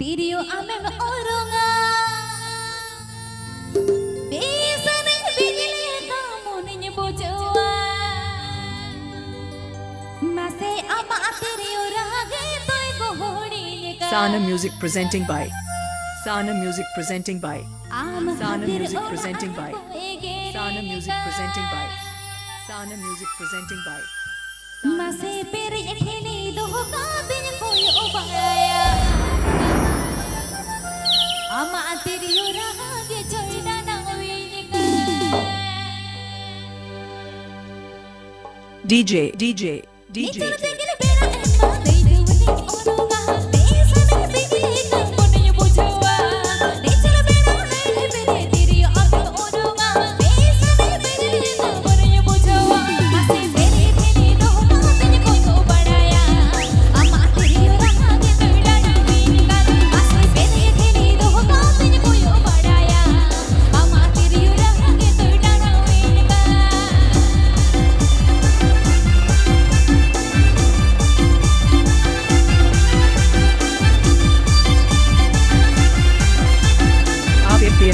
Tirio amen orunga Besane bigile kamunin bujua Mase ama tirio rage toy gohori Sana Music presenting by Sana Music presenting by Sana Music presenting by Sana Music presenting by Sana Music presenting by Mase peri ekhini doga bin koi obaya Ama tirio rage choida na oinika DJ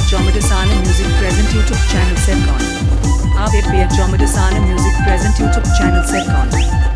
Jomadasana Music present YouTube channel Setcon. Sana Music present YouTube channel Setcon.